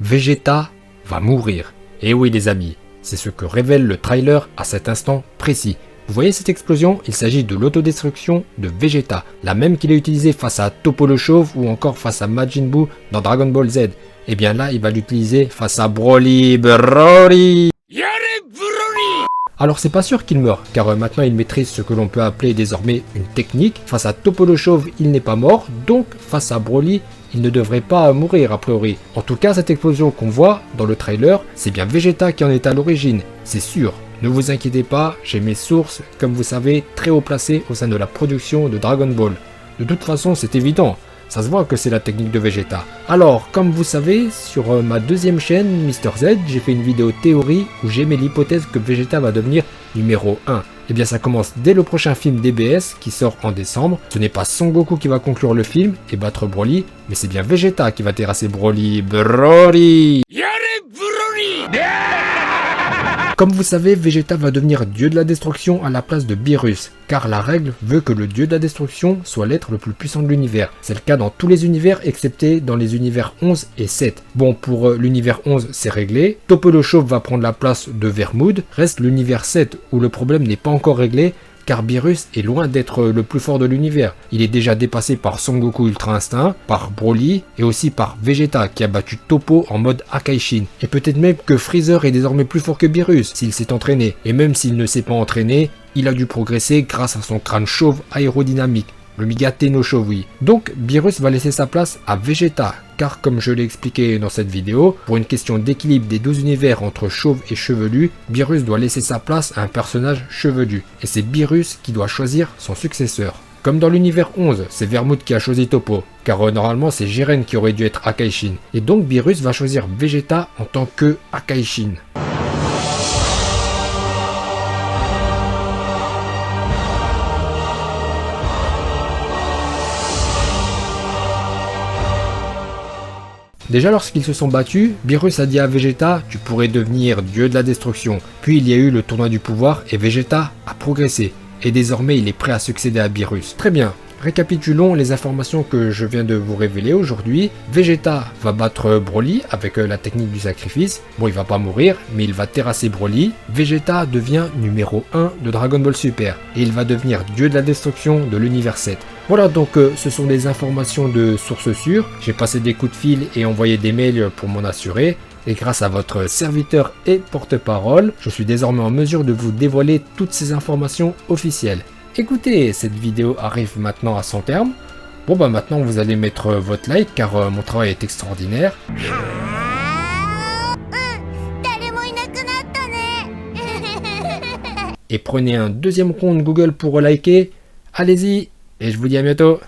Vegeta va mourir. Et oui les amis, c'est ce que révèle le trailer à cet instant précis. Vous voyez cette explosion? Il s'agit de l'autodestruction de Vegeta, la même qu'il a utilisée face à Toppo le Chauve ou encore face à Majin Buu dans Dragon Ball Z. Et bien là, il va l'utiliser face à Broly. Alors c'est pas sûr qu'il meure, car maintenant il maîtrise ce que l'on peut appeler désormais une technique. Face à Toppo le Chauve, il n'est pas mort, donc face à Broly, il ne devrait pas mourir a priori. En tout cas, cette explosion qu'on voit dans le trailer, c'est bien Vegeta qui en est à l'origine, c'est sûr. Ne vous inquiétez pas, j'ai mes sources, comme vous savez, très haut placées au sein de la production de Dragon Ball. De toute façon, c'est évident. Ça se voit que c'est la technique de Vegeta. Alors, comme vous savez, sur ma deuxième chaîne, Mister Z, j'ai fait une vidéo théorie où j'émets l'hypothèse que Vegeta va devenir numéro 1. Et bien ça commence dès le prochain film DBS qui sort en décembre. Ce n'est pas Son Goku qui va conclure le film et battre Broly, mais c'est bien Vegeta qui va terrasser Broly. Comme vous savez, Vegeta va devenir dieu de la destruction à la place de Beerus, car la règle veut que le dieu de la destruction soit l'être le plus puissant de l'univers. C'est le cas dans tous les univers excepté dans les univers 11 et 7. Bon, pour l'univers 11, c'est réglé. Toppo le Chauve va prendre la place de Vermoud. Reste l'univers 7 où le problème n'est pas encore réglé, car Beerus est loin d'être le plus fort de l'univers. Il est déjà dépassé par Son Goku Ultra Instinct, par Broly et aussi par Vegeta qui a battu Toppo en mode Akaishin. Et peut-être même que Freezer est désormais plus fort que Beerus s'il s'est entraîné. Et même s'il ne s'est pas entraîné, il a dû progresser grâce à son crâne chauve aérodynamique. Le Mega Tenno Chauve, oui. Donc Beerus va laisser sa place à Vegeta, car comme je l'ai expliqué dans cette vidéo, pour une question d'équilibre des 12 univers entre chauve et chevelu, Beerus doit laisser sa place à un personnage chevelu. Et c'est Beerus qui doit choisir son successeur. Comme dans l'univers 11, c'est Vermoud qui a choisi Toppo, car normalement c'est Jiren qui aurait dû être Akaishin. Et donc Beerus va choisir Vegeta en tant que Akaishin. Déjà lorsqu'ils se sont battus, Beerus a dit à Vegeta « Tu pourrais devenir dieu de la destruction ». Puis il y a eu le tournoi du pouvoir et Vegeta a progressé. Et désormais il est prêt à succéder à Beerus. Très bien, récapitulons les informations que je viens de vous révéler aujourd'hui. Vegeta va battre Broly avec la technique du sacrifice. Bon, il va pas mourir, mais il va terrasser Broly. Vegeta devient numéro 1 de Dragon Ball Super. Et il va devenir dieu de la destruction de l'univers 7. Voilà, donc ce sont des informations de sources sûres. J'ai passé des coups de fil et envoyé des mails pour m'en assurer. Et grâce à votre serviteur et porte-parole, je suis désormais en mesure de vous dévoiler toutes ces informations officielles. Écoutez, cette vidéo arrive maintenant à son terme. Bon bah maintenant vous allez mettre votre like car mon travail est extraordinaire. Et prenez un deuxième compte Google pour liker. Allez-y, et je vous dis à bientôt.